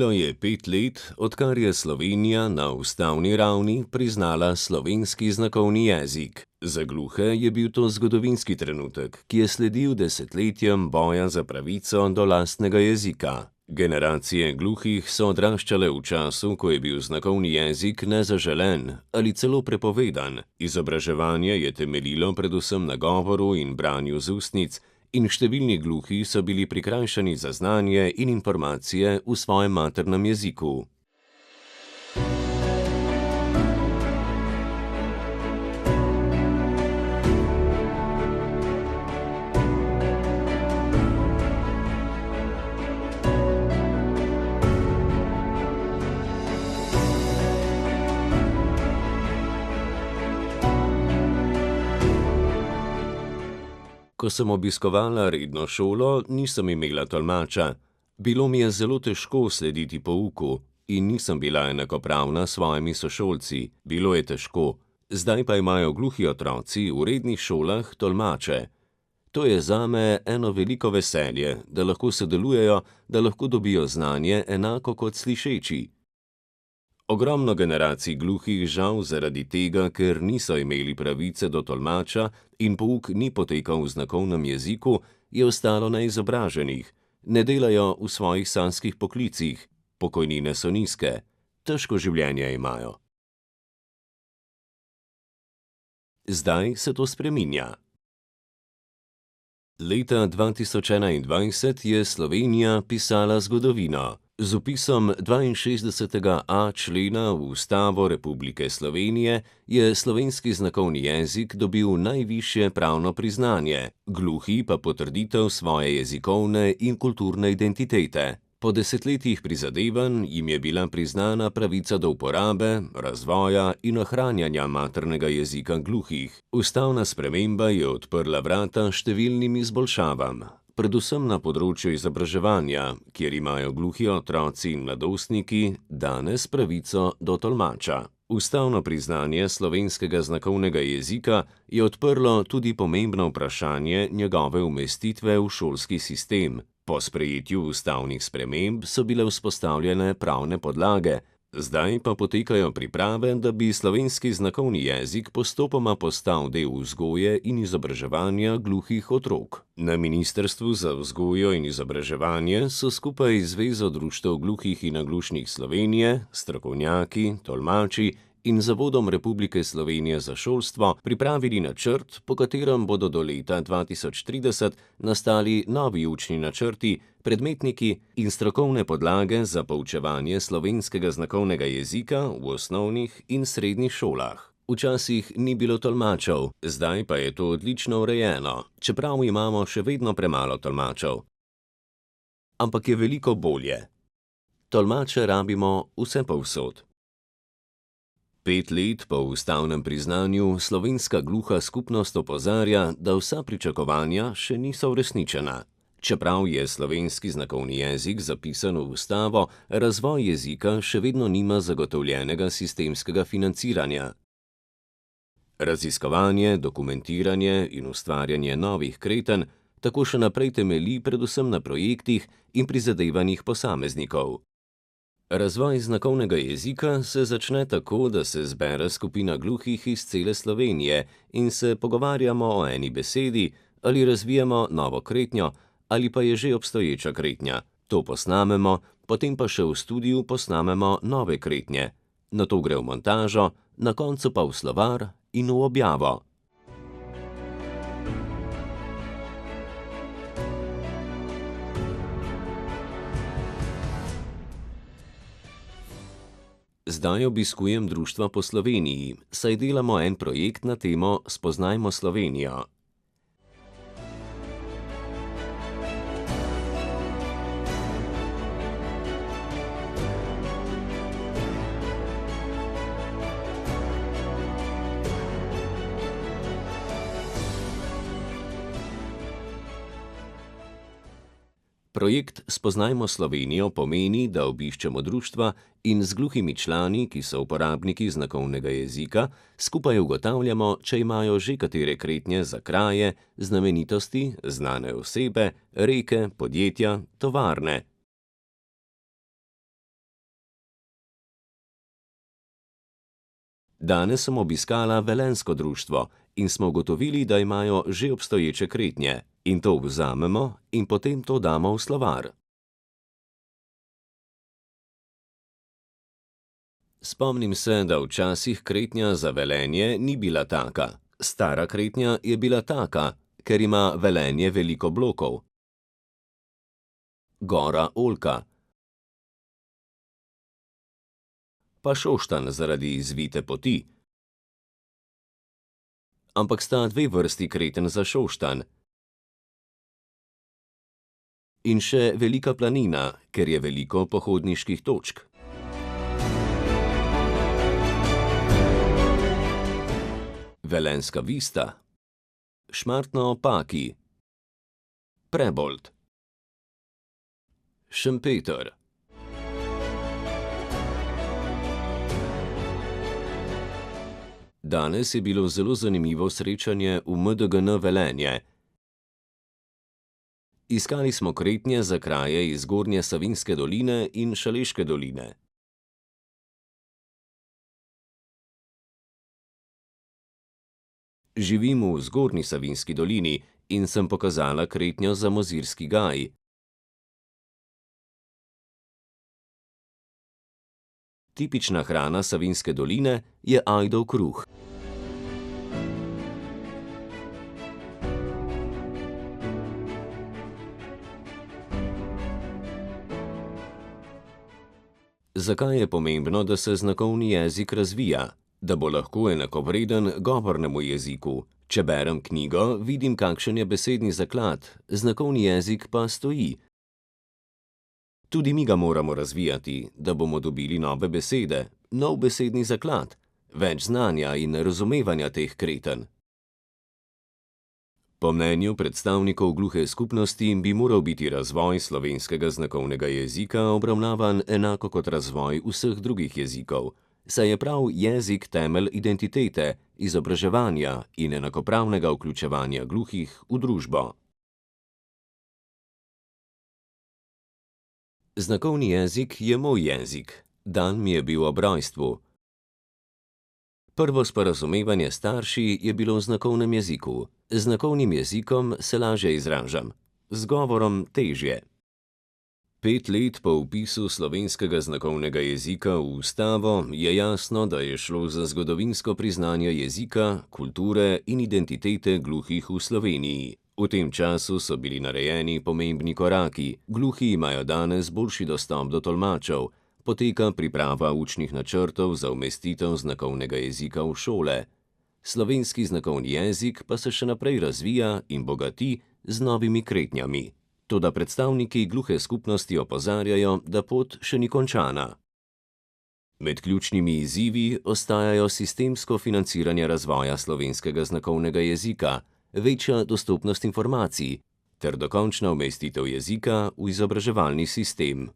Minilo je 5 let, odkar je Slovenija na ustavni ravni priznala slovenski znakovni jezik. Za gluhe je bil to zgodovinski trenutek, ki je sledil desetletjem boja za pravico do lastnega jezika. Generacije gluhih so odraščale v času, ko je bil znakovni jezik nezaželen ali celo prepovedan. Izobraževanje je temeljilo predvsem na govoru in branju z ustnic, in številni gluhi so bili prikrajšani za znanje in informacije v svojem maternem jeziku. Ko sem obiskovala redno šolo, nisem imela tolmača. Bilo mi je zelo težko slediti pouku in nisem bila enakopravna s svojimi sošolci. Bilo je težko. Zdaj pa imajo gluhi otroci v rednih šolah tolmače. To je zame eno veliko veselje, da lahko sodelujejo, da lahko dobijo znanje enako kot slišeči. Ogromno generacij gluhih žal zaradi tega, ker niso imeli pravice do tolmača in pouk ni potekal v znakovnem jeziku, je ostalo neizobraženih. Ne delajo v svojih sanjskih poklicih, pokojnine so nizke, težko življenje imajo. Zdaj se to spreminja. Leta 2021 je Slovenija pisala zgodovino. Z vpisom 62.a člena v Ustavo Republike Slovenije je slovenski znakovni jezik dobil najvišje pravno priznanje, gluhi pa potrditev svoje jezikovne in kulturne identitete. Po desetletjih prizadevanj jim je bila priznana pravica do uporabe, razvoja in ohranjanja maternega jezika gluhih. Ustavna sprememba je odprla vrata številnim izboljšavam, predvsem na področju izobraževanja, kjer imajo gluhi otroci in mladostniki danes pravico do tolmača. Ustavno priznanje slovenskega znakovnega jezika je odprlo tudi pomembno vprašanje njegove umestitve v šolski sistem. Po sprejetju ustavnih sprememb so bile vzpostavljene pravne podlage, zdaj pa potekajo priprave, da bi slovenski znakovni jezik postopoma postal del vzgoje in izobraževanja gluhih otrok. Na Ministrstvu za vzgojo in izobraževanje so skupaj z Zvezo društev gluhih in naglušnih Slovenije, strokovnjaki, tolmači in Zavodom Republike Slovenije za šolstvo pripravili načrt, po katerem bodo do leta 2030 nastali novi učni načrti, predmetniki in strokovne podlage za poučevanje slovenskega znakovnega jezika v osnovnih in srednjih šolah. Včasih ni bilo tolmačev, zdaj pa je to odlično urejeno, čeprav imamo še vedno premalo tolmačev. Ampak je veliko bolje. Tolmače rabimo vsepovsod. 5 let po ustavnem priznanju slovenska gluha skupnost opozarja, da vsa pričakovanja še niso uresničena. Čeprav je slovenski znakovni jezik zapisan v ustavo, razvoj jezika še vedno nima zagotovljenega sistemskega financiranja. Raziskovanje, dokumentiranje in ustvarjanje novih kreten tako še naprej temelji predvsem na projektih in prizadevanjih posameznikov. Razvoj znakovnega jezika se začne tako, da se zbere skupina gluhih iz cele Slovenije in se pogovarjamo o eni besedi ali razvijamo novo kretnjo ali pa je že obstoječa kretnja. To posnamemo, potem pa še v studiu posnamemo nove kretnje. Nato gre v montažo, na koncu pa v slovar in v objavo. Zdaj obiskujem društva po Sloveniji, saj delamo en projekt na temo Spoznajmo Slovenijo. Projekt Spoznajmo Slovenijo pomeni, da obiščemo društva in z gluhimi člani, ki so uporabniki znakovnega jezika, skupaj ugotavljamo, če imajo že katere kretnje za kraje, znamenitosti, znane osebe, reke, podjetja, tovarne. Danes sem obiskala velenjsko društvo in smo ugotovili, da imajo že obstoječe kretnje, in to vzamemo in potem to damo v slovar. Spomnim se, da včasih kretnja za Velenje ni bila taka. Stara kretnja je bila taka, ker ima Velenje veliko blokov. Gora Oljka. Pa Šoštanj zaradi izvite poti. Ampak sta dve vrsti kreten za Šoštanj. In še Velika planina, ker je veliko pohodniških točk. Velenjska Vista, Šmartno ob Paki, Prebold, Šempeter. Danes je bilo zelo zanimivo srečanje v MDGN Velenje. Iskali smo kretnje za kraje iz Zgornje Savinjske doline in Šaleške doline. Živim v Zgornji Savinjski dolini in sem pokazala kretnjo za Mozirski gaj. Tipična hrana Savinjske doline je ajdov kruh. Zakaj je pomembno, da se znakovni jezik razvija? Da bo lahko enakovreden govornemu jeziku. Če berem knjigo, vidim, kakšen je besedni zaklad, znakovni jezik pa stoji. Tudi mi ga moramo razvijati, da bomo dobili nove besede, nov besedni zaklad, več znanja in razumevanja teh kreten. Po mnenju predstavnikov gluhe skupnosti bi moral biti razvoj slovenskega znakovnega jezika obravnavan enako kot razvoj vseh drugih jezikov, saj je prav jezik temelj identitete, izobraževanja in enakopravnega vključevanja gluhih v družbo. Znakovni jezik je moj jezik. Dan mi je bil ob rojstvu. Prvo sporazumevanje s starši je bilo v znakovnem jeziku. Z znakovnim jezikom se lažje izražam, z govorom težje. 5 let po vpisu slovenskega znakovnega jezika v ustavo je jasno, da je šlo za zgodovinsko priznanje jezika, kulture in identitete gluhih v Sloveniji. V tem času so bili narejeni pomembni koraki. Gluhi imajo danes boljši dostop do tolmačev, poteka priprava učnih načrtov za umestitev znakovnega jezika v šole. Slovenski znakovni jezik pa se še naprej razvija in bogati z novimi kretnjami. Toda predstavniki gluhe skupnosti opozarjajo, da pot še ni končana. Med ključnimi izzivi ostajajo sistemsko financiranje razvoja slovenskega znakovnega jezika, večja dostopnost informacij ter dokončna umestitev jezika v izobraževalni sistem.